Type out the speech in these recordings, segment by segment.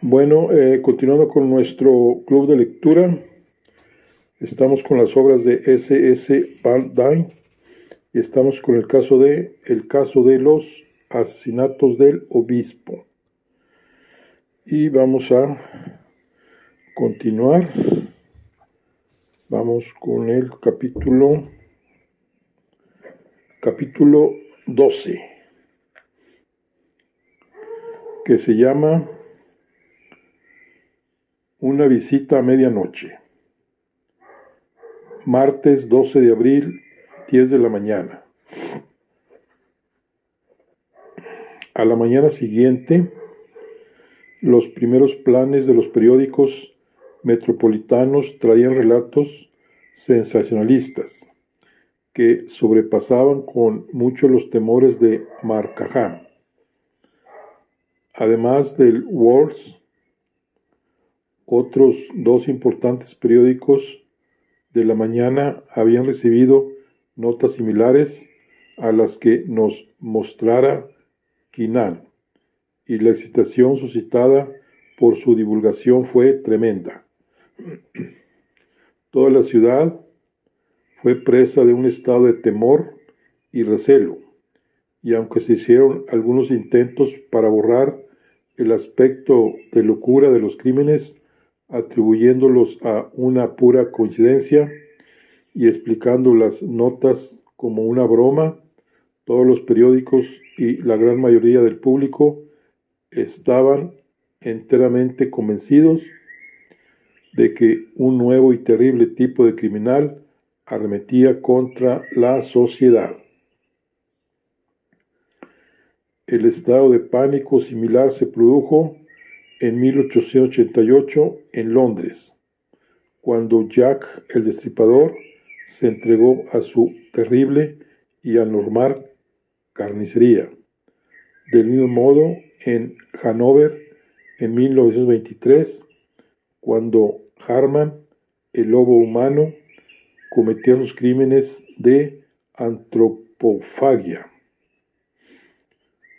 Bueno, continuando con nuestro club de lectura, estamos con las obras de S. Van Dyne y estamos con el caso de los asesinatos del obispo. Y vamos a continuar. Vamos con el capítulo 12, que se llama Una visita a medianoche. Martes 12 de abril, 10 de la mañana. A la mañana siguiente, los primeros planes de los periódicos metropolitanos traían relatos sensacionalistas que sobrepasaban con mucho los temores de Marcajá. Además del World, otros dos importantes periódicos de la mañana habían recibido notas similares a las que nos mostrara Quinan, y la excitación suscitada por su divulgación fue tremenda. Toda la ciudad fue presa de un estado de temor y recelo, y aunque se hicieron algunos intentos para borrar el aspecto de locura de los crímenes, atribuyéndolos a una pura coincidencia y explicando las notas como una broma, todos los periódicos y la gran mayoría del público estaban enteramente convencidos de que un nuevo y terrible tipo de criminal arremetía contra la sociedad. El estado de pánico similar se produjo en 1888 en Londres, cuando Jack el Destripador se entregó a su terrible y anormal carnicería. Del mismo modo, en Hannover, en 1923, cuando Harman, el lobo humano, cometía sus crímenes de antropofagia.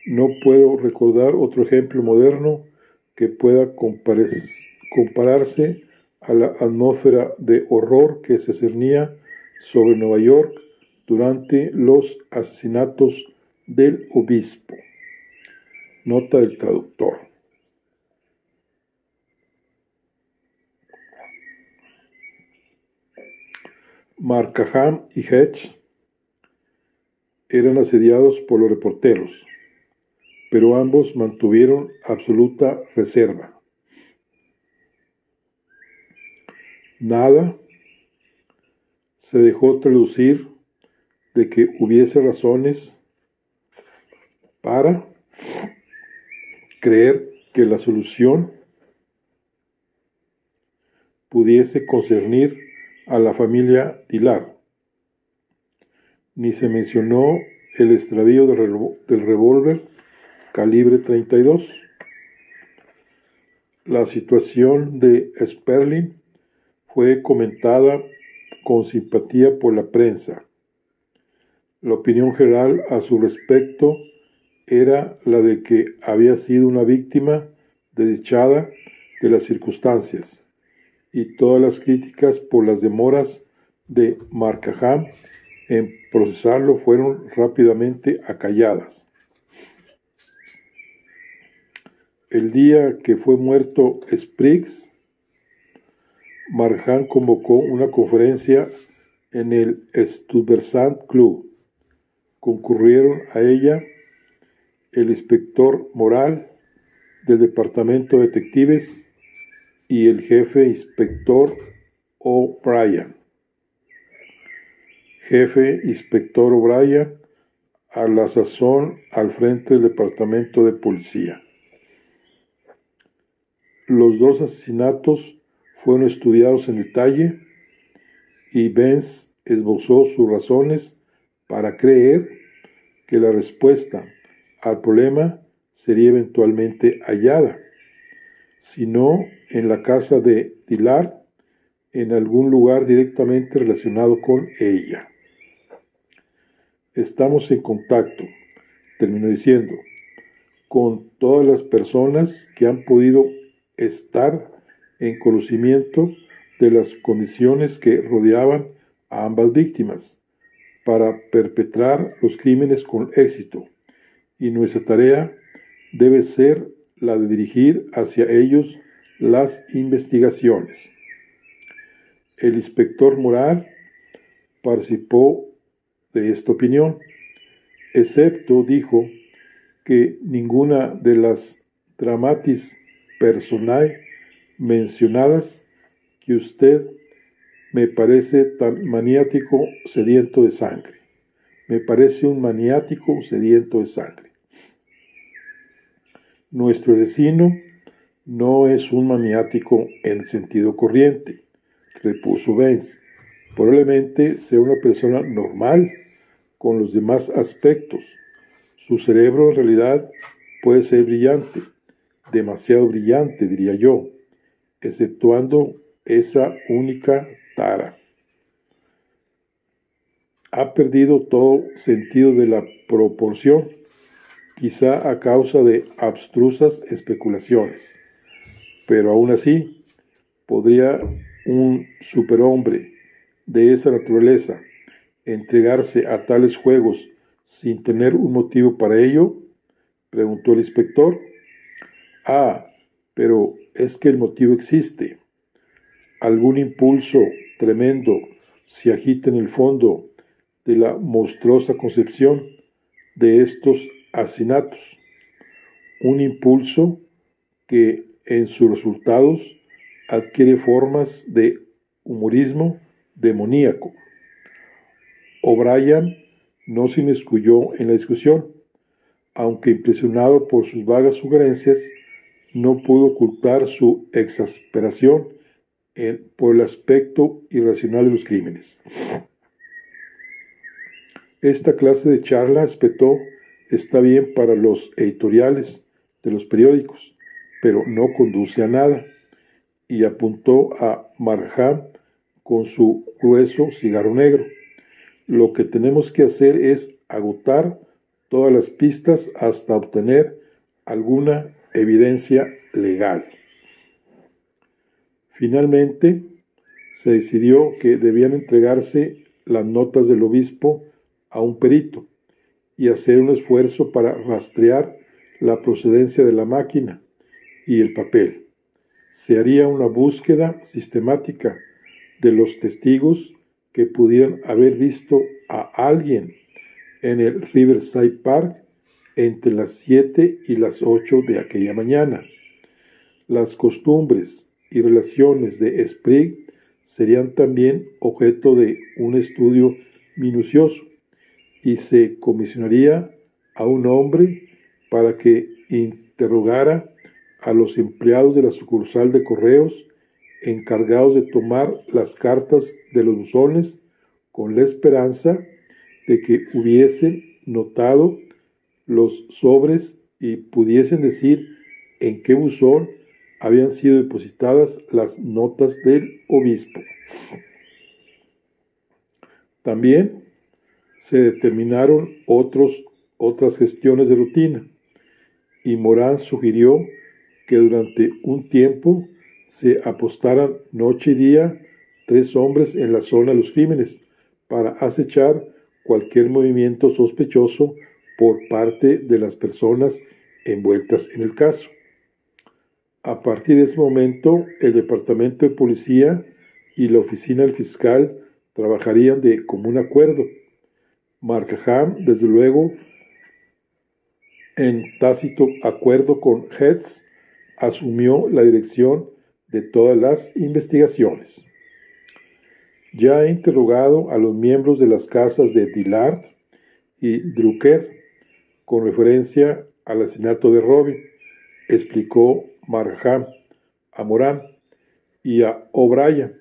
No puedo recordar otro ejemplo moderno que pueda compararse a la atmósfera de horror que se cernía sobre Nueva York durante los asesinatos del obispo. Nota del traductor. Marcaham y Hedge eran asediados por los reporteros, pero ambos mantuvieron absoluta reserva. Nada se dejó traducir de que hubiese razones para creer que la solución pudiese concernir a la familia Dillard, ni se mencionó el extravío del revólver calibre 32. La situación de Sperling fue comentada con simpatía por la prensa. La opinión general a su respecto era la de que había sido una víctima desdichada de las circunstancias, y todas las críticas por las demoras de Marcaham en procesarlo fueron rápidamente acalladas. El día que fue muerto Spriggs, Marcaham convocó una conferencia en el Stuyvesant Club. Concurrieron a ella el inspector moral del departamento de detectives y el jefe inspector O'Brien. Jefe inspector O'Brien, a la sazón al frente del departamento de policía. Los dos asesinatos fueron estudiados en detalle y Benz esbozó sus razones para creer que la respuesta al problema sería eventualmente hallada, si no en la casa de Dillard, en algún lugar directamente relacionado con ella. Estamos en contacto, terminó diciendo, con todas las personas que han podido estar en conocimiento de las condiciones que rodeaban a ambas víctimas para perpetrar los crímenes con éxito, y nuestra tarea debe ser la de dirigir hacia ellos las investigaciones. El inspector Moral participó de esta opinión, excepto, dijo, que ninguna de las dramatis personae mencionadas que usted me parece tan maniático sediento de sangre. Me parece un maniático sediento de sangre. Nuestro asesino no es un maniático en el sentido corriente, repuso Benz. Probablemente sea una persona normal con los demás aspectos. Su cerebro en realidad puede ser brillante, demasiado brillante, diría yo, exceptuando esa única tara. Ha perdido todo sentido de la proporción, quizá a causa de abstrusas especulaciones, pero aún así, ¿podría un superhombre de esa naturaleza entregarse a tales juegos sin tener un motivo para ello? Preguntó el inspector. Ah, pero es que el motivo existe. Algún impulso tremendo se agita en el fondo de la monstruosa concepción de estos asesinatos. Un impulso que en sus resultados adquiere formas de humorismo demoníaco. O'Brien no se inmiscuyó en la discusión, aunque impresionado por sus vagas sugerencias, no pudo ocultar su exasperación por el aspecto irracional de los crímenes. Esta clase de charla, espetó, está bien para los editoriales de los periódicos, pero no conduce a nada, y apuntó a Markham con su grueso cigarro negro. Lo que tenemos que hacer es agotar todas las pistas hasta obtener alguna evidencia legal. Finalmente, se decidió que debían entregarse las notas del obispo a un perito y hacer un esfuerzo para rastrear la procedencia de la máquina y el papel. Se haría una búsqueda sistemática de los testigos que pudieran haber visto a alguien en el Riverside Park entre las 7 y las 8 de aquella mañana. Las costumbres y relaciones de Sprague serían también objeto de un estudio minucioso, y se comisionaría a un hombre para que interrogara a los empleados de la sucursal de correos encargados de tomar las cartas de los buzones, con la esperanza de que hubiesen notado los sobres y pudiesen decir en qué buzón habían sido depositadas las notas del obispo. También se determinaron otras gestiones de rutina, y Morán sugirió que durante un tiempo se apostaran noche y día 3 hombres en la zona de los crímenes para acechar cualquier movimiento sospechoso por parte de las personas envueltas en el caso. A partir de ese momento, el departamento de policía y la oficina del fiscal trabajarían de común acuerdo. Markham, desde luego, en tácito acuerdo con Heads, asumió la dirección de todas las investigaciones. Ya he interrogado a los miembros de las casas de Dillard y Drucker con referencia al asesinato de Robin, explicó Markham a Moran y a O'Brien,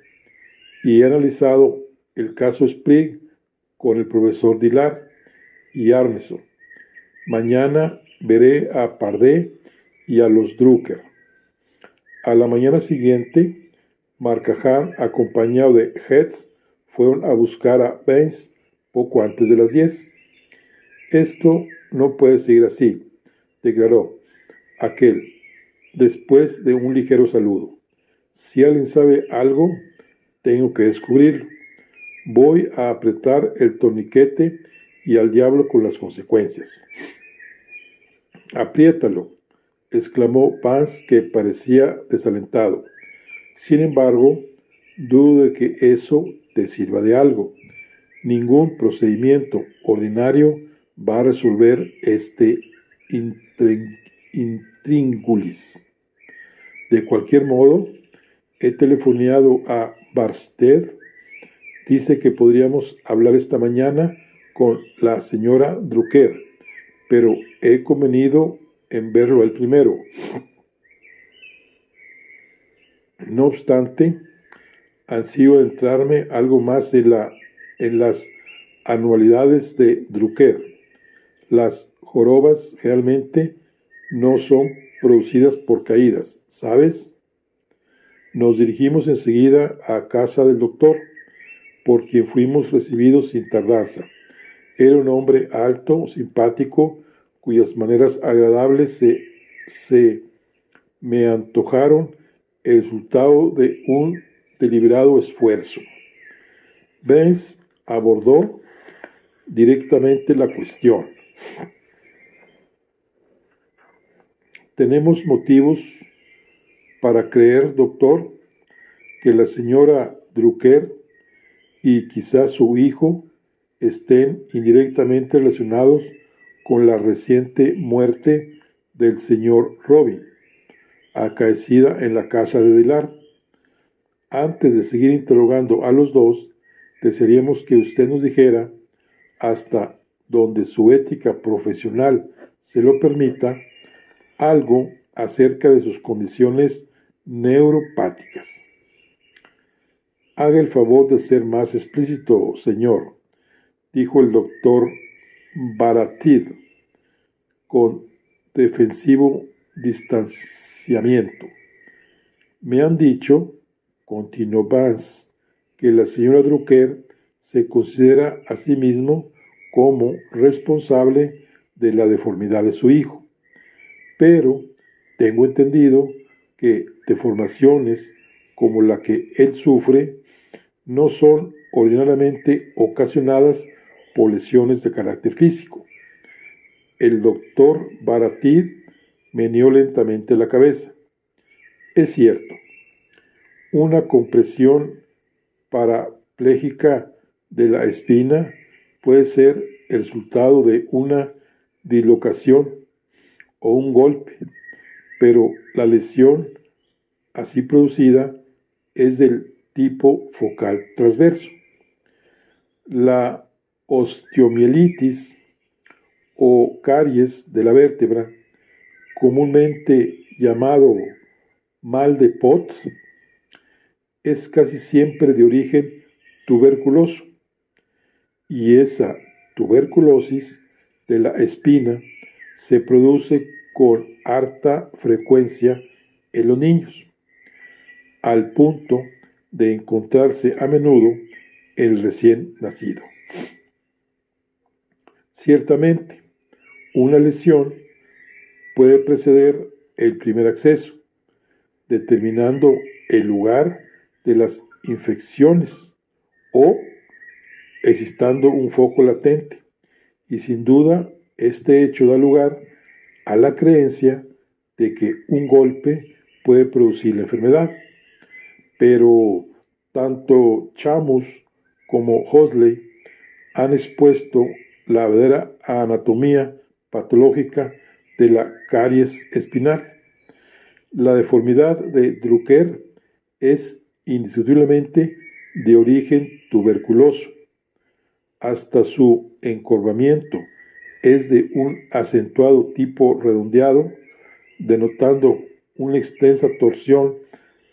y he analizado el caso Sprague con el profesor Dillard y Arneson. Mañana veré a Pardee y a los Drucker. A la mañana siguiente, Markham, acompañado de Heads, fueron a buscar a Baines poco antes de las 10. Esto no puede seguir así, declaró aquel. después de un ligero saludo. Si alguien sabe algo, tengo que descubrirlo. Voy a apretar el torniquete y al diablo con las consecuencias. Apriétalo, exclamó Vance, que parecía desalentado. Sin embargo, dudo de que eso te sirva de algo. Ningún procedimiento ordinario va a resolver este intríngulis. De cualquier modo, he telefoneado a Barsted. Dice que podríamos hablar esta mañana con la señora Drucker, pero he convenido en verlo él primero. No obstante, ansío adentrarme algo más en las anualidades de Drucker. Las jorobas realmente no son producidas por caídas, ¿sabes? Nos dirigimos enseguida a casa del doctor, por quien fuimos recibidos sin tardanza. Era un hombre alto, simpático, cuyas maneras agradables se me antojaron el resultado de un deliberado esfuerzo. Vance abordó directamente la cuestión. Tenemos motivos para creer, doctor, que la señora Drucker y quizás su hijo estén indirectamente relacionados con la reciente muerte del señor Robin, acaecida en la casa de Dillard. Antes de seguir interrogando a los dos, desearíamos que usted nos dijera, hasta donde su ética profesional se lo permita, algo acerca de sus condiciones neuropáticas. Haga el favor de ser más explícito, señor, dijo el doctor Baratid con defensivo distanciamiento. Me han dicho, continuó Vance, que la señora Drucker se considera a sí mismo como responsable de la deformidad de su hijo. Pero tengo entendido que deformaciones como la que él sufre no son ordinariamente ocasionadas por lesiones de carácter físico. El doctor Baratid meneó lentamente la cabeza. Es cierto, una compresión parapléjica de la espina puede ser el resultado de una dislocación o un golpe, pero la lesión así producida es del tipo focal transverso. La osteomielitis o caries de la vértebra, comúnmente llamado mal de Pot, es casi siempre de origen tuberculoso, y esa tuberculosis de la espina se produce con harta frecuencia en los niños, al punto de encontrarse a menudo el recién nacido. Ciertamente, una lesión puede preceder el primer acceso, determinando el lugar de las infecciones o existando un foco latente, y sin duda este hecho da lugar a la creencia de que un golpe puede producir la enfermedad. Pero tanto Chamus como Hosley han expuesto la verdadera anatomía patológica de la caries espinal. La deformidad de Drucker es indiscutiblemente de origen tuberculoso. Hasta su encorvamiento es de un acentuado tipo redondeado, denotando una extensa torsión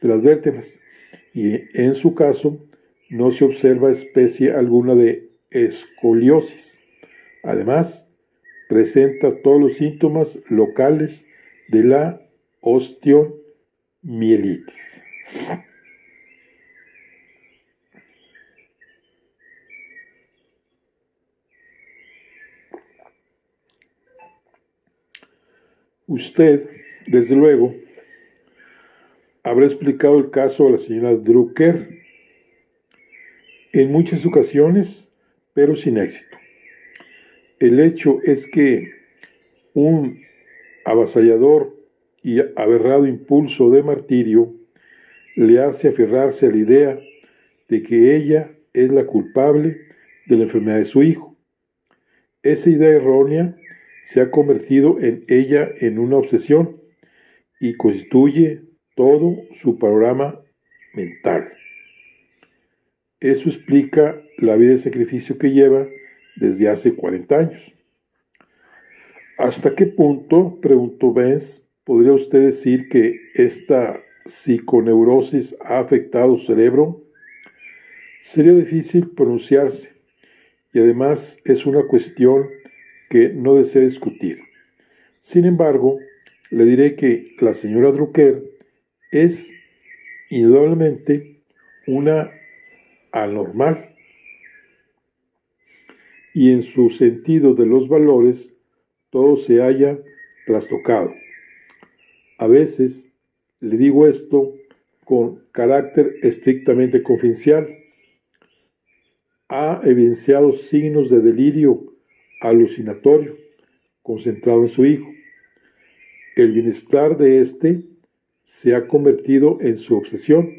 de las vértebras, y en su caso no se observa especie alguna de escoliosis. Además, presenta todos los síntomas locales de la osteomielitis. Usted, desde luego, habré explicado el caso a la señora Drucker en muchas ocasiones, pero sin éxito. El hecho es que un avasallador y aberrado impulso de martirio le hace aferrarse a la idea de que ella es la culpable de la enfermedad de su hijo. Esa idea errónea se ha convertido en ella en una obsesión y constituye todo su panorama mental. Eso explica la vida de sacrificio que lleva desde hace 40 años. ¿Hasta qué punto, preguntó Benz, podría usted decir que esta psiconeurosis ha afectado su cerebro? Sería difícil pronunciarse y además es una cuestión que no deseo discutir. Sin embargo, le diré que la señora Drucker es indudablemente una anormal y en su sentido de los valores todo se halla trastocado. A veces le digo esto con carácter estrictamente confidencial. Ha evidenciado signos de delirio alucinatorio concentrado en su hijo. El bienestar de éste se ha convertido en su obsesión.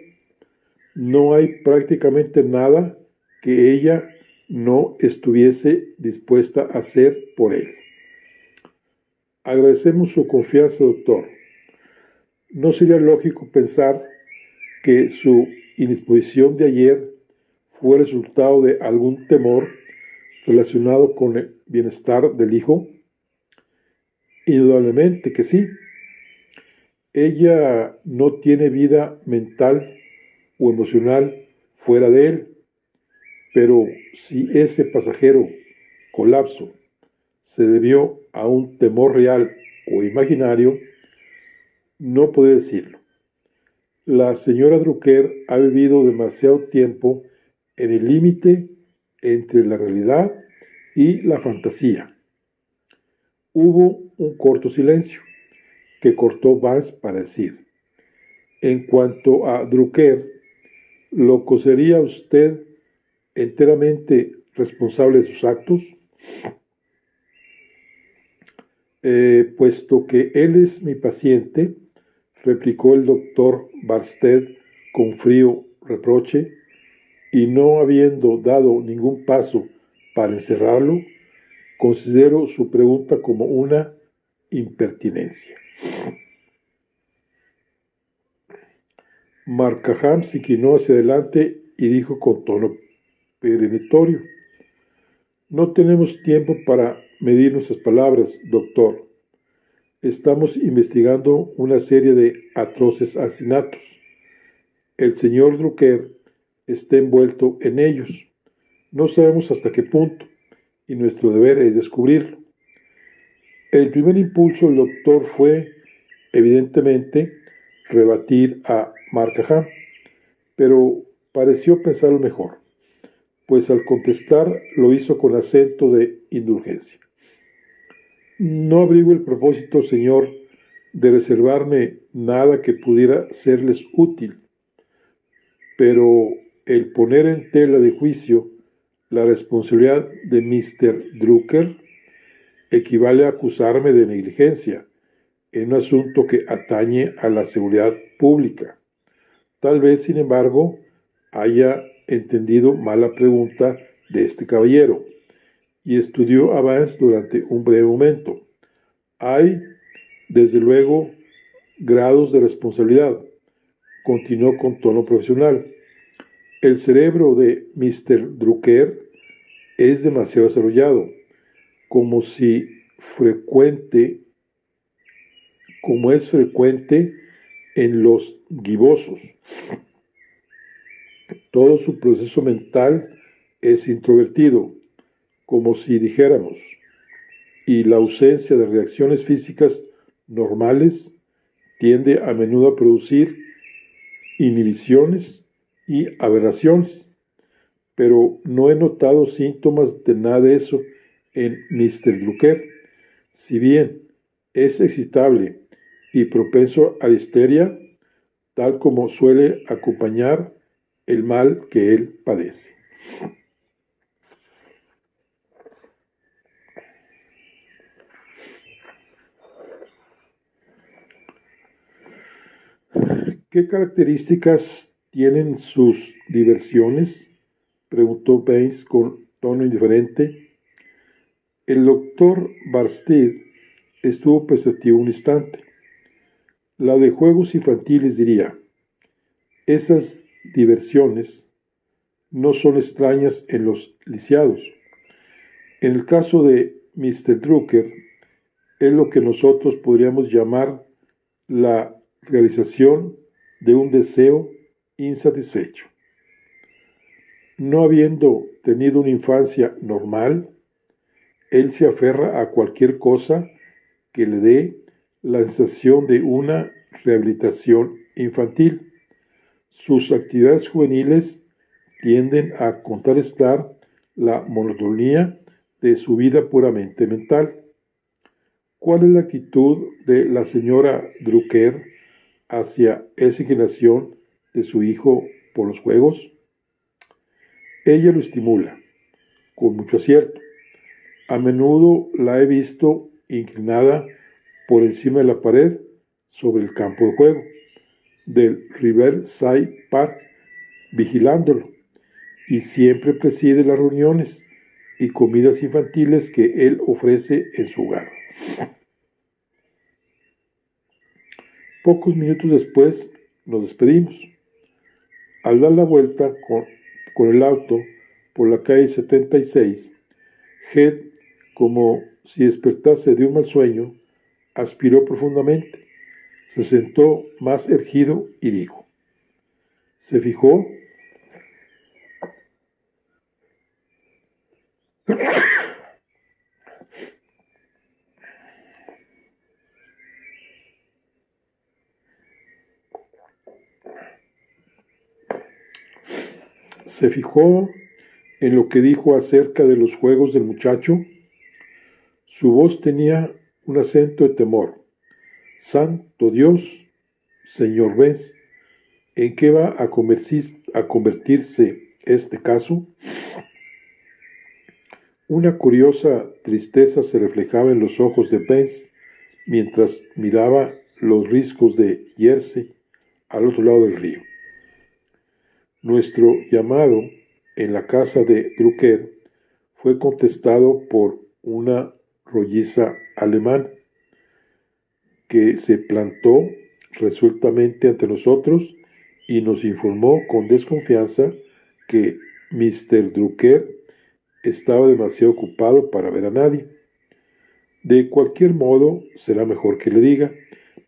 No hay prácticamente nada que ella no estuviese dispuesta a hacer por él. Agradecemos su confianza, doctor. ¿No sería lógico pensar que su indisposición de ayer fue resultado de algún temor relacionado con el bienestar del hijo? Indudablemente que sí. Ella no tiene vida mental o emocional fuera de él, pero si ese pasajero colapso se debió a un temor real o imaginario, no puede decirlo. La señora Drucker ha vivido demasiado tiempo en el límite entre la realidad y la fantasía. Hubo un corto silencio que cortó Vance para decir: en cuanto a Drucker, ¿lo consideraría usted enteramente responsable de sus actos? Puesto que él es mi paciente, replicó el doctor Barsted con frío reproche, y no habiendo dado ningún paso para encerrarlo, considero su pregunta como una impertinencia. Markham se inclinó hacia adelante y dijo con tono perenitorio: no tenemos tiempo para medir nuestras palabras, doctor. Estamos investigando una serie de atroces asesinatos. El señor Drucker está envuelto en ellos. No sabemos hasta qué punto, y nuestro deber es descubrirlo. El primer impulso del doctor fue, evidentemente, rebatir a Markham, pero pareció pensarlo mejor, pues al contestar lo hizo con acento de indulgencia. No abrigo el propósito, señor, de reservarme nada que pudiera serles útil, pero el poner en tela de juicio la responsabilidad de Mr. Drucker equivale a acusarme de negligencia en un asunto que atañe a la seguridad pública. Tal vez, sin embargo, haya entendido mal la pregunta de este caballero y estudió a Vance durante un breve momento. Hay, desde luego, grados de responsabilidad, continuó con tono profesional. El cerebro de Mr. Drucker es demasiado desarrollado, como es frecuente en los gibosos. Todo su proceso mental es introvertido, como si dijéramos, y la ausencia de reacciones físicas normales tiende a menudo a producir inhibiciones y aberraciones, pero no he notado síntomas de nada de eso en Mr. Drucker. Si bien es excitable y propenso a la histeria, tal como suele acompañar el mal que él padece. ¿Qué características tienen sus diversiones?, preguntó Baines con tono indiferente. El doctor Barstead estuvo pensativo un instante. La de juegos infantiles, diría. Esas diversiones no son extrañas en los lisiados. En el caso de Mr. Drucker, es lo que nosotros podríamos llamar la realización de un deseo insatisfecho. No habiendo tenido una infancia normal, él se aferra a cualquier cosa que le dé la sensación de una rehabilitación infantil. Sus actividades juveniles tienden a contrarrestar la monotonía de su vida puramente mental. ¿Cuál es la actitud de la señora Drucker hacia esa inclinación de su hijo por los juegos? Ella lo estimula, con mucho acierto. A menudo la he visto inclinada por encima de la pared sobre el campo de juego del Riverside Park, vigilándolo, y siempre preside las reuniones y comidas infantiles que él ofrece en su hogar. Pocos minutos después nos despedimos. Al dar la vuelta con el auto por la calle 76, Head, como si despertase de un mal sueño, aspiró profundamente, se sentó más erguido y dijo: se fijó se fijó en lo que dijo acerca de los juegos del muchacho. Su voz tenía un acento de temor. Santo Dios, señor Bess, ¿en qué va a convertirse este caso? Una curiosa tristeza se reflejaba en los ojos de Bess mientras miraba los riscos de Jersey al otro lado del río. Nuestro llamado en la casa de Drucker fue contestado por una rolliza alemana que se plantó resueltamente ante nosotros y nos informó con desconfianza que Mr. Drucker estaba demasiado ocupado para ver a nadie. De cualquier modo, será mejor que le diga,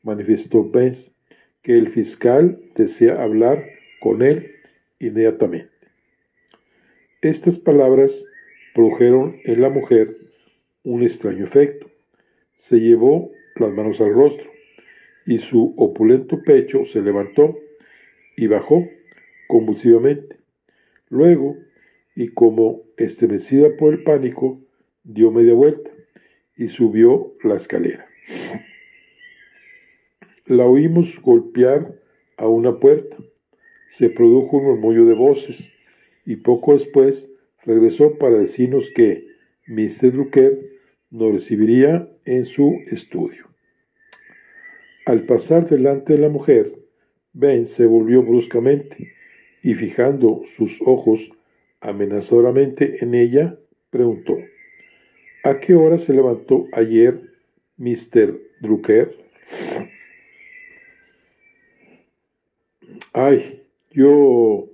manifestó Benz, que el fiscal desea hablar con él inmediatamente. Estas palabras produjeron en la mujer un extraño efecto. Se llevó las manos al rostro y su opulento pecho se levantó y bajó convulsivamente. Luego, y como estremecida por el pánico, dio media vuelta y subió la escalera. La oímos golpear a una puerta. Se produjo un murmullo de voces y poco después regresó para decirnos que Mr. Drucker nos recibiría en su estudio. Al pasar delante de la mujer, Ben se volvió bruscamente y fijando sus ojos amenazadoramente en ella, preguntó: ¿a qué hora se levantó ayer Mr. Drucker? Ay, yo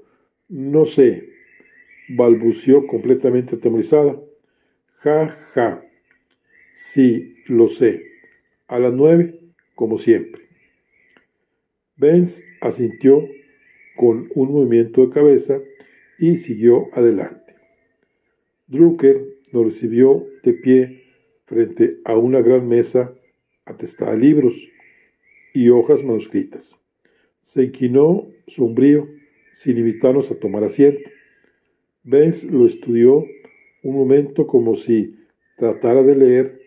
no sé, balbuceó completamente atemorizada. Ja, ja. Sí, lo sé. A las 9, como siempre. Benz asintió con un movimiento de cabeza y siguió adelante. Drucker nos recibió de pie frente a una gran mesa atestada de libros y hojas manuscritas. Se inclinó sombrío, sin invitarnos a tomar asiento. Benz lo estudió un momento como si tratara de leer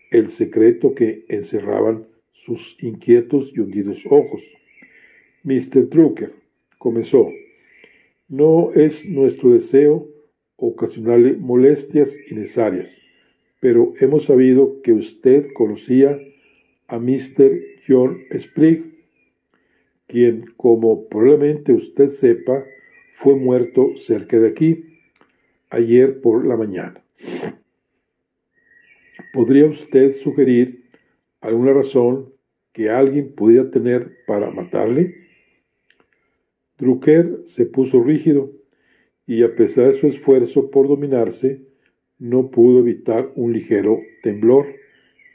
el secreto que encerraban sus inquietos y hundidos ojos. Mr. Drucker, comenzó, no es nuestro deseo ocasionarle molestias innecesarias, pero hemos sabido que usted conocía a Mr. John Sprague, quien, como probablemente usted sepa, fue muerto cerca de aquí, ayer por la mañana. ¿Podría usted sugerir alguna razón que alguien pudiera tener para matarle? Drucker se puso rígido y, a pesar de su esfuerzo por dominarse, no pudo evitar un ligero temblor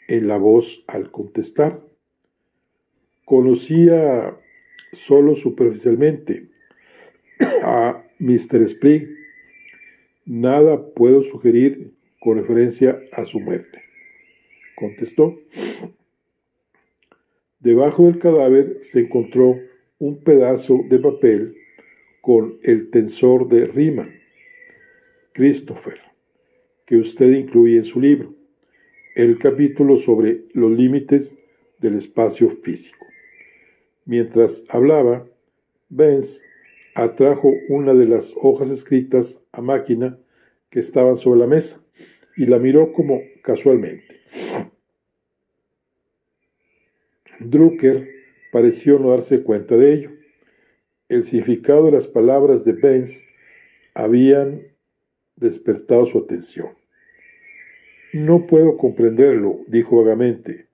en la voz al contestar. Conocía solo superficialmente a Mr. Sprague. Nada puedo sugerir con referencia a su muerte, contestó. Debajo del cadáver se encontró un pedazo de papel con el tensor de Riemann, Christopher, que usted incluye en su libro, el capítulo sobre los límites del espacio físico. Mientras hablaba, Benz atrajo una de las hojas escritas a máquina que estaban sobre la mesa y la miró como casualmente. Drucker pareció no darse cuenta de ello. El significado de las palabras de Benz habían despertado su atención. No puedo comprenderlo, dijo vagamente.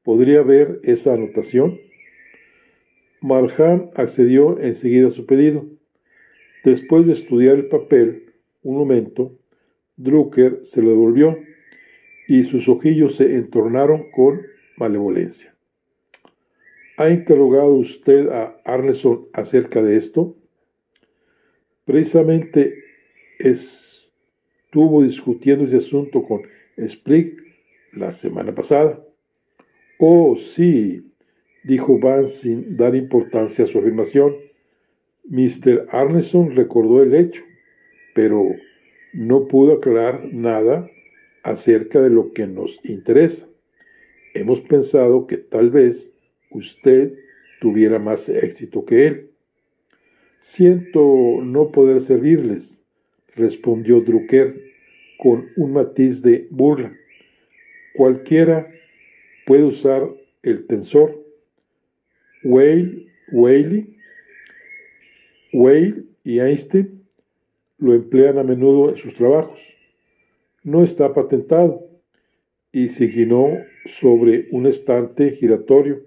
¿Podría ver esa anotación? Marjan accedió enseguida a su pedido. Después de estudiar el papel un momento, Drucker se lo devolvió y sus ojillos se entornaron con malevolencia. ¿Ha interrogado usted a Arneson acerca de esto? Precisamente estuvo discutiendo ese asunto con Sprague la semana pasada. Oh, sí, dijo Vance sin dar importancia a su afirmación. Mr. Arneson recordó el hecho, pero no pudo aclarar nada acerca de lo que nos interesa. Hemos pensado que tal vez usted tuviera más éxito que él. Siento no poder servirles, respondió Drucker con un matiz de burla. Cualquiera puede usar el tensor. Weyl y Einstein lo emplean a menudo en sus trabajos. No está patentado y se inclinó sobre un estante giratorio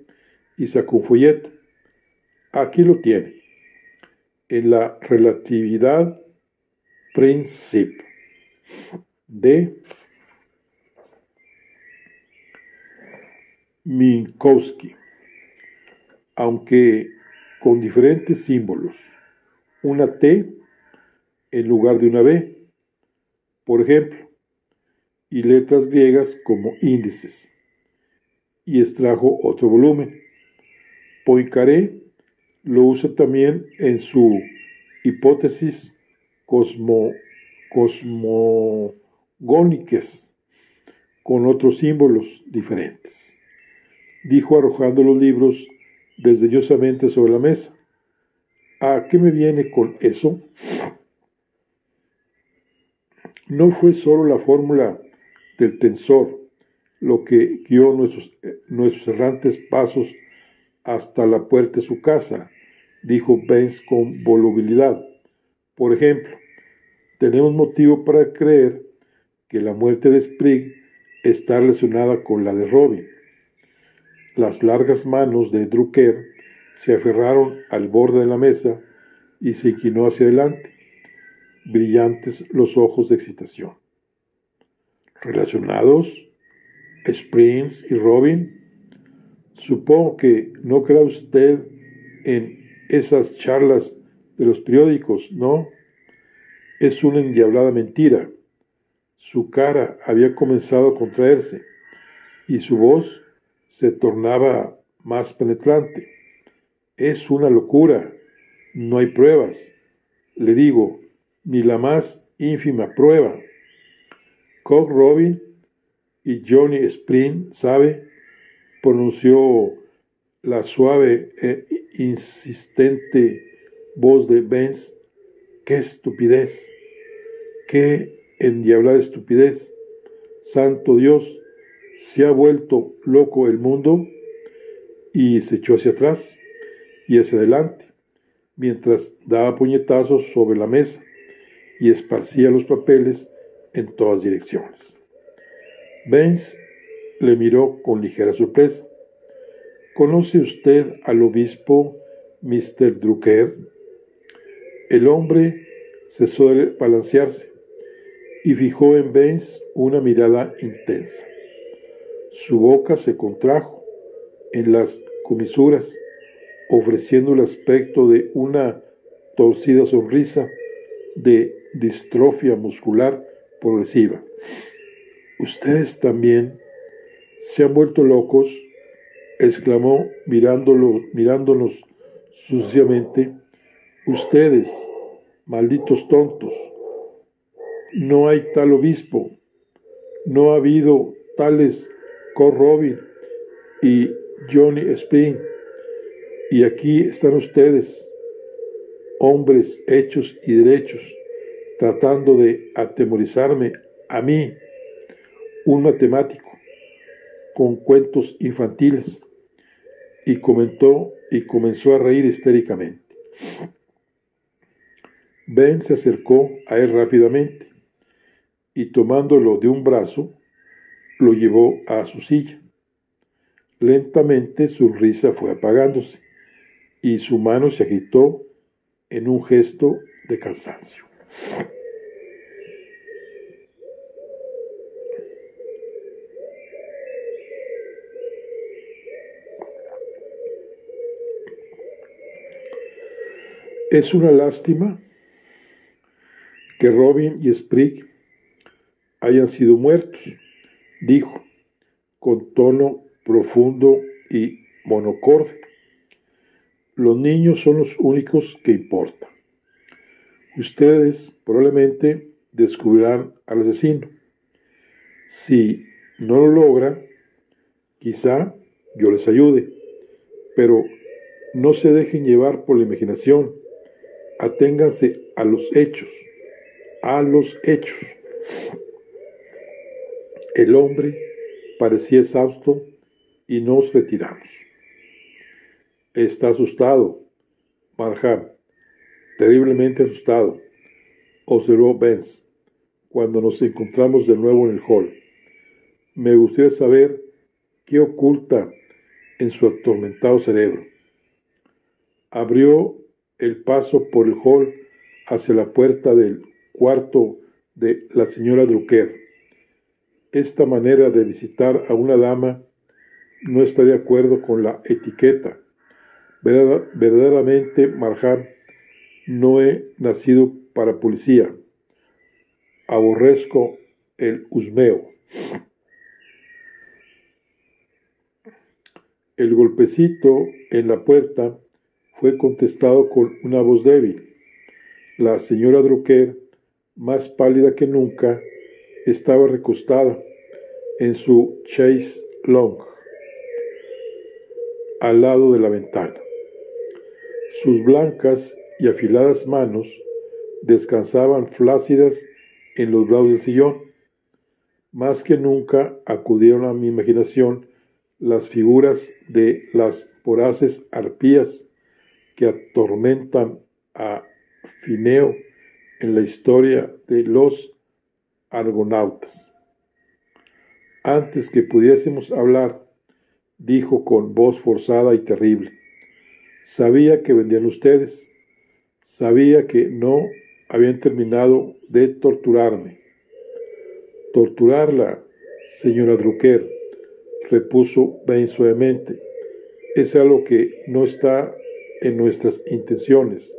y sacó un folleto. Aquí lo tiene. En la relatividad Princip de Minkowski, aunque con diferentes símbolos, una T en lugar de una B, por ejemplo, y letras griegas como índices, y extrajo otro volumen. Poincaré lo usa también en su hipótesis cosmogónicas con otros símbolos diferentes. Dijo arrojando los libros desdeñosamente sobre la mesa. ¿A qué me viene con eso? No fue solo la fórmula del tensor lo que guió nuestros errantes pasos hasta la puerta de su casa, dijo Benz con volubilidad. Por ejemplo, tenemos motivo para creer que la muerte de Sprague está relacionada con la de Robin. Las largas manos de Drucker se aferraron al borde de la mesa y se inclinó hacia adelante, brillantes los ojos de excitación. ¿Relacionados? ¿Springs y Robin? Supongo que no crea usted en esas charlas de los periódicos, ¿no? Es una endiablada mentira. Su cara había comenzado a contraerse y su voz se tornaba más penetrante. Es una locura. No hay pruebas. Le digo, ni la más ínfima prueba. Cock Robin y Johnny Spring, ¿sabe? Pronunció la suave insistente voz de Benz: ¡qué estupidez! ¡Qué endiablada estupidez! ¡Santo Dios! ¿Se ha vuelto loco el mundo? Y se echó hacia atrás y hacia adelante, mientras daba puñetazos sobre la mesa y esparcía los papeles en todas direcciones. Benz le miró con ligera sorpresa. ¿Conoce usted al obispo Mr. Drucker? El hombre cesó de balancearse y fijó en Benz una mirada intensa. Su boca se contrajo en las comisuras, ofreciendo el aspecto de una torcida sonrisa de distrofia muscular progresiva. ¿Ustedes también se han vuelto locos?, exclamó mirándonos suciamente. Ustedes, malditos tontos. No hay tal obispo. No ha habido tales Cole Robin y Johnny Spring. Y aquí están ustedes, hombres hechos y derechos, tratando de atemorizarme a mí, un matemático, con cuentos infantiles. Y comenzó a reír histéricamente. Ben se acercó a él rápidamente y, tomándolo de un brazo, lo llevó a su silla. Lentamente su risa fue apagándose y su mano se agitó en un gesto de cansancio. Es una lástima que Robin y Sprig hayan sido muertos, dijo, con tono profundo y monocorde. Los niños son los únicos que importan. Ustedes probablemente descubrirán al asesino. Si no lo logran, quizá yo les ayude, pero no se dejen llevar por la imaginación. Aténganse a los hechos, a los hechos. El hombre parecía exhausto y nos retiramos. Está asustado, Marham, terriblemente asustado, observó Benz, cuando nos encontramos de nuevo en el hall. Me gustaría saber qué oculta en su atormentado cerebro. Abrió el paso por el hall hacia la puerta del cuarto de la señora Drucker. Esta manera de visitar a una dama no está de acuerdo con la etiqueta. Verdaderamente, Marham, no he nacido para policía. Aborrezco el husmeo. El golpecito en la puerta fue contestado con una voz débil. La señora Drucker, más pálida que nunca, estaba recostada en su chaise longue al lado de la ventana. Sus blancas y afiladas manos descansaban flácidas en los brazos del sillón. Más que nunca acudieron a mi imaginación las figuras de las voraces arpías que atormentan a Fineo en la historia de los argonautas. Antes que pudiésemos hablar, dijo con voz forzada y terrible: sabía que vendrían ustedes, sabía que no habían terminado de torturarme. Torturarla, señora Drucker, repuso Ben suavemente, es algo que no está en nuestras intenciones.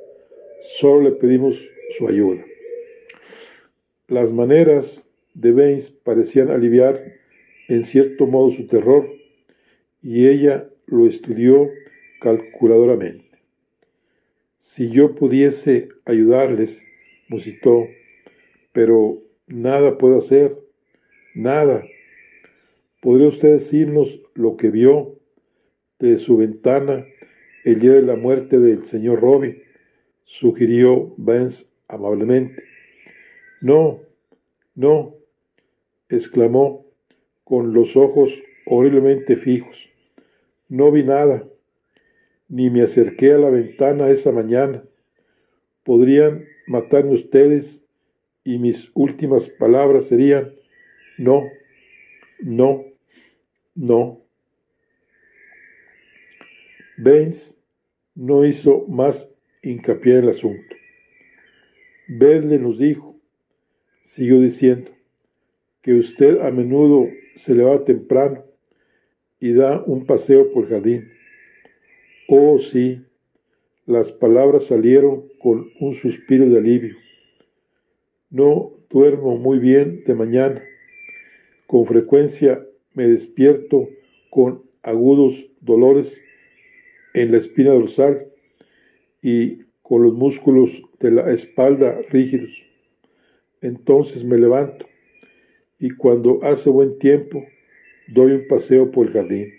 Solo le pedimos su ayuda. Las maneras de Baines parecían aliviar en cierto modo su terror, y ella lo estudió calculadoramente. Si yo pudiese ayudarles, musitó, pero nada puedo hacer, nada. ¿Podría usted decirnos lo que vio de su ventana el día de la muerte del señor Robin, sugirió Vance amablemente. No, no, exclamó, con los ojos horriblemente fijos. No vi nada, ni me acerqué a la ventana esa mañana. Podrían matarme ustedes y mis últimas palabras serían no, no, no. Baines no hizo más hincapié en el asunto. Bedle nos dijo, siguió diciendo, que usted a menudo se levanta temprano y da un paseo por el jardín. Oh, sí, las palabras salieron con un suspiro de alivio. No duermo muy bien de mañana. Con frecuencia me despierto con agudos dolores en la espina dorsal y con los músculos de la espalda rígidos. Entonces me levanto y cuando hace buen tiempo doy un paseo por el jardín.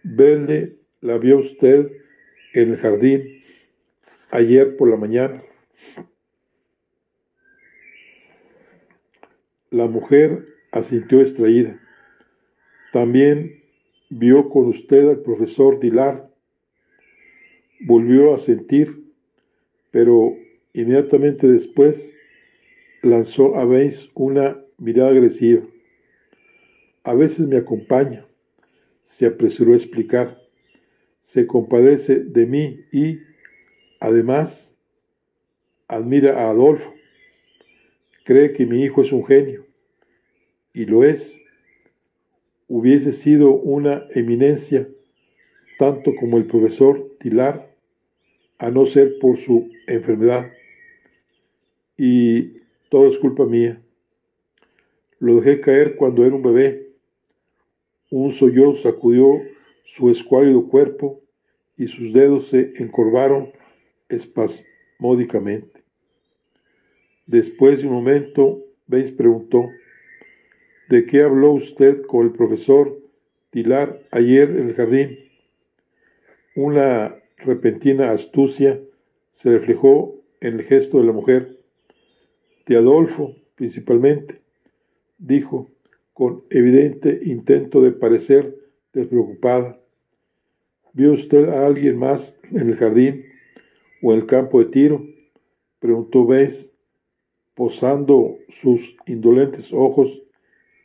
Verde la vio usted en el jardín ayer por la mañana. La mujer asintió extraída. También vio con usted al profesor Dillard. Volvió a sentir, pero inmediatamente después lanzó a Baines una mirada agresiva. A veces me acompaña, se apresuró a explicar. Se compadece de mí y, además, admira a Adolfo. Cree que mi hijo es un genio, y lo es. Hubiese sido una eminencia, tanto como el profesor Dillard, a no ser por su enfermedad. Y todo es culpa mía. Lo dejé caer cuando era un bebé. Un sollozo sacudió su escuálido cuerpo y sus dedos se encorvaron espasmódicamente. Después de un momento, Baines preguntó, ¿de qué habló usted con el profesor Dillard ayer en el jardín? Una repentina astucia se reflejó en el gesto de la mujer. De Adolfo, principalmente, dijo, con evidente intento de parecer despreocupada. ¿Vio usted a alguien más en el jardín o en el campo de tiro? Preguntó Baines, posando sus indolentes ojos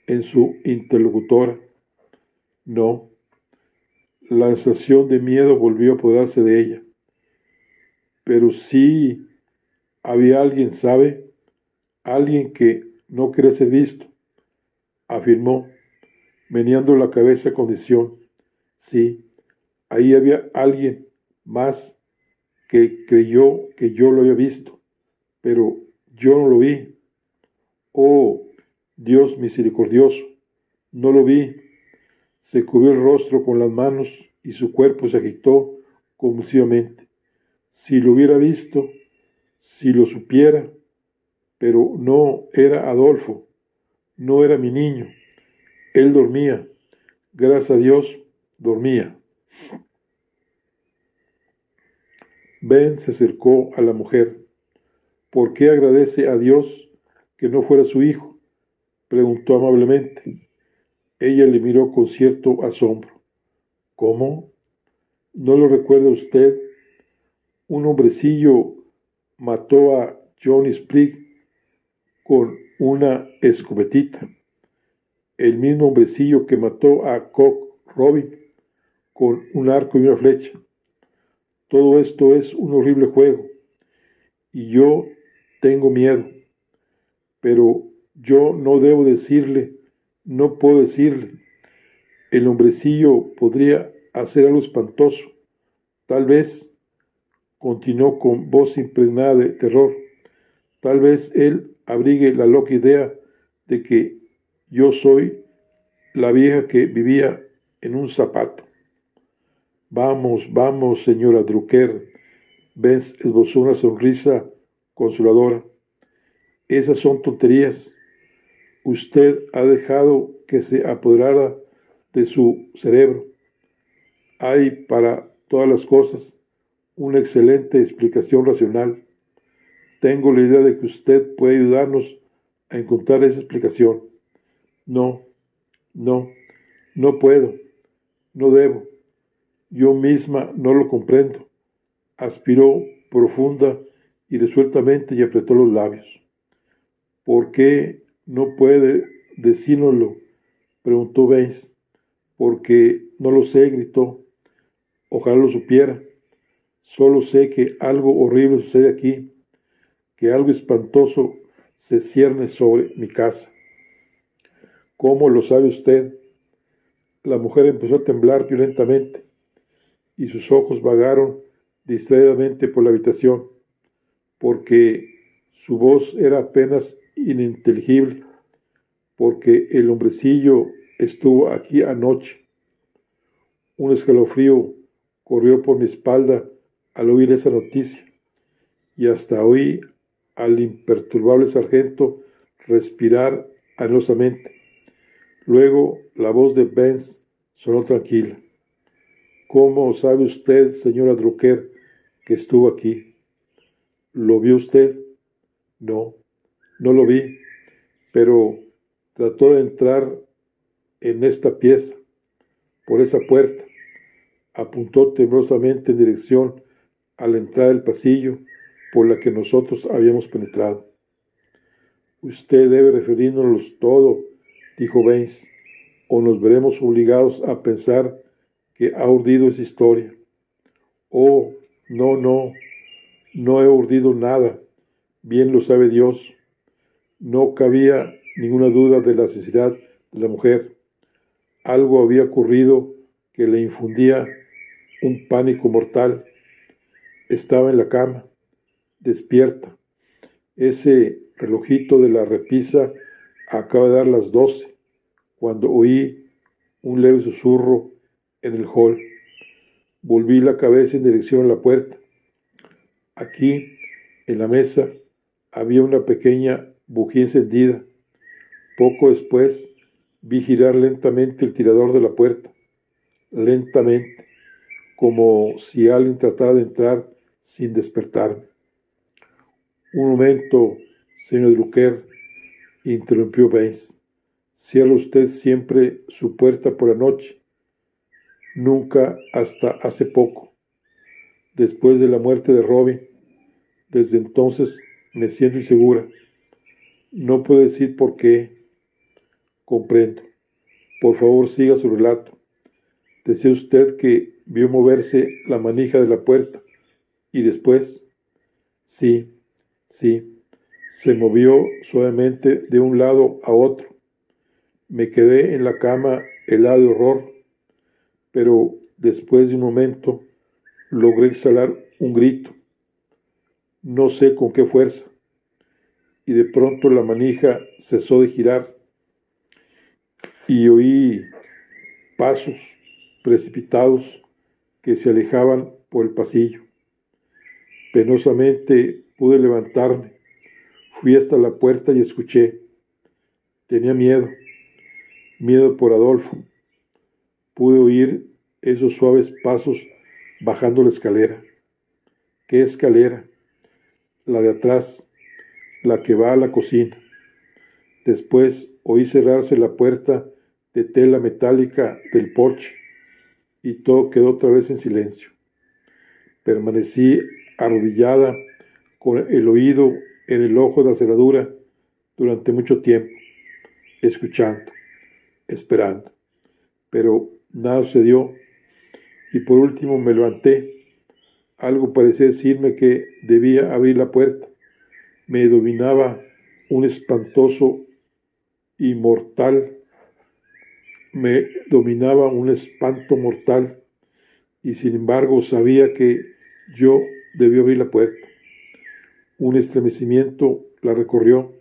en su interlocutora. No. La sensación de miedo volvió a apoderarse de ella. Pero sí había alguien, ¿sabe? Alguien que no quería ser visto, afirmó, meneando la cabeza con decisión. Sí, ahí había alguien más que creyó que yo lo había visto, pero yo no lo vi. Oh, Dios misericordioso, no lo vi. Se cubrió el rostro con las manos y su cuerpo se agitó convulsivamente. Si lo hubiera visto, si lo supiera, pero no era Adolfo, no era mi niño. Él dormía, gracias a Dios, dormía. Ben se acercó a la mujer. ¿Por qué agradece a Dios que no fuera su hijo? Preguntó amablemente. Ella le miró con cierto asombro. ¿Cómo? ¿No lo recuerda usted? Un hombrecillo mató a Johnny Sprigg con una escopetita. El mismo hombrecillo que mató a Cock Robin con un arco y una flecha. Todo esto es un horrible juego y yo tengo miedo, pero yo no debo decirle, no puedo decirle. El hombrecillo podría hacer algo espantoso. Tal vez, continuó con voz impregnada de terror, tal vez él abrigue la loca idea de que yo soy la vieja que vivía en un zapato. Vamos, vamos, señora Drucker. Baines esbozó una sonrisa consoladora. Esas son tonterías. Usted ha dejado que se apoderara de su cerebro. Hay para todas las cosas una excelente explicación racional. Tengo la idea de que usted puede ayudarnos a encontrar esa explicación. No, no, no puedo, no debo. Yo misma no lo comprendo. Aspiró profunda y resueltamente y apretó los labios. ¿Por qué no puede decírnoslo?, preguntó Baines. Porque no lo sé, gritó. Ojalá lo supiera. Solo sé que algo horrible sucede aquí, que algo espantoso se cierne sobre mi casa. ¿Cómo lo sabe usted? La mujer empezó a temblar violentamente y sus ojos vagaron distraídamente por la habitación, porque su voz era apenas ininteligible, porque el hombrecillo estuvo aquí anoche. Un escalofrío corrió por mi espalda al oír esa noticia, y hasta oí al imperturbable sargento respirar anhelosamente. Luego la voz de Baines sonó tranquila. ¿Cómo sabe usted, señora Drucker, que estuvo aquí? ¿Lo vio usted? No, no lo vi, pero trató de entrar en esta pieza, por esa puerta. Apuntó temblorosamente en dirección a la entrada del pasillo por la que nosotros habíamos penetrado. Usted debe referirnos todo, dijo Baines, o nos veremos obligados a pensar que ha urdido esa historia. Oh, no, no, no he urdido nada, bien lo sabe Dios. No cabía ninguna duda de la necesidad de la mujer. Algo había ocurrido que le infundía un pánico mortal. Estaba en la cama, despierta. Ese relojito de la repisa acaba de dar las 12, cuando oí un leve susurro en el hall. Volví la cabeza en dirección a la puerta. Aquí, en la mesa, había una pequeña bujía encendida. Poco después, vi girar lentamente el tirador de la puerta. Lentamente, como si alguien tratara de entrar sin despertarme. Un momento, señor Drucker, interrumpió Baines. ¿Cierra usted siempre su puerta por la noche? Nunca hasta hace poco, después de la muerte de Robin. Desde entonces me siento insegura. No puedo decir por qué. Comprendo. Por favor, siga su relato. Decía usted que vio moverse la manija de la puerta y después. Sí, sí, se movió suavemente de un lado a otro. Me quedé en la cama helada de horror, pero después de un momento logré exhalar un grito. No sé con qué fuerza. Y de pronto la manija cesó de girar y oí pasos precipitados que se alejaban por el pasillo. Penosamente pude levantarme. Fui hasta la puerta y escuché. Tenía miedo, miedo por Adolfo. Pude oír esos suaves pasos bajando la escalera. ¿Qué escalera? La de atrás, la que va a la cocina. Después oí cerrarse la puerta de tela metálica del porche y todo quedó otra vez en silencio. Permanecí arrodillada con el oído en el ojo de la cerradura durante mucho tiempo, escuchando, esperando. Pero nada sucedió y por último me levanté. Algo parecía decirme que debía abrir la puerta. Me dominaba un espantoso y mortal. Me dominaba un espanto mortal y sin embargo sabía que yo debía abrir la puerta. Un estremecimiento la recorrió.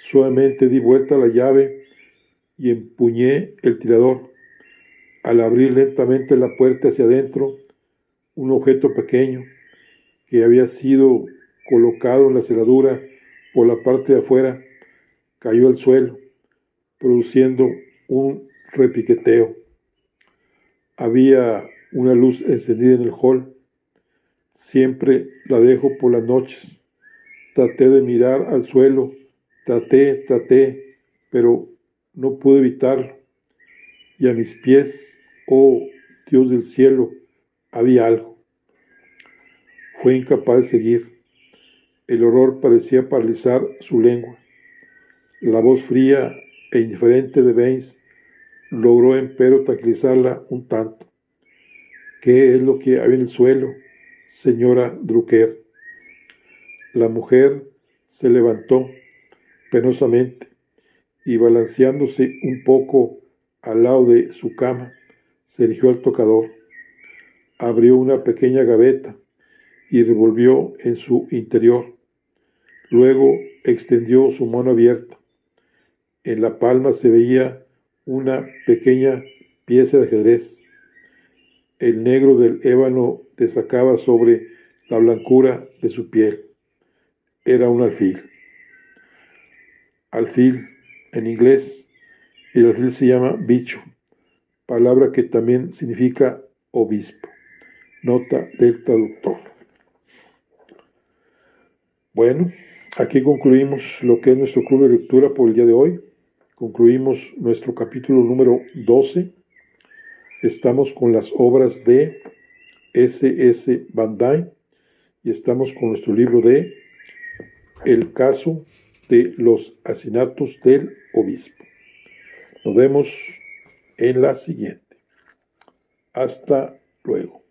Suavemente di vuelta a la llave y empuñé el tirador. Al abrir lentamente la puerta hacia adentro, un objeto pequeño que había sido colocado en la cerradura por la parte de afuera cayó al suelo, produciendo un repiqueteo. Había una luz encendida en el hall. Siempre la dejo por las noches. Traté de mirar al suelo, traté, pero no pude evitarlo. Y a mis pies, oh Dios del cielo, había algo. Fue incapaz de seguir. El horror parecía paralizar su lengua. La voz fría e indiferente de Baines logró empero tranquilizarla un tanto. ¿Qué es lo que había en el suelo, señora Drucker? La mujer se levantó penosamente y balanceándose un poco al lado de su cama, se dirigió al tocador. Abrió una pequeña gaveta y revolvió en su interior. Luego extendió su mano abierta. En la palma se veía una pequeña pieza de ajedrez. El negro del ébano destacaba sobre la blancura de su piel. Era un alfil. Alfil, en inglés, el alfil se llama bicho, palabra que también significa obispo. Nota del traductor. Bueno, aquí concluimos lo que es nuestro club de lectura por el día de hoy. Concluimos nuestro capítulo número 12. Estamos con las obras de S.S. Van Dyne y estamos con nuestro libro de El caso de los asesinatos del obispo. Nos vemos en la siguiente. Hasta luego.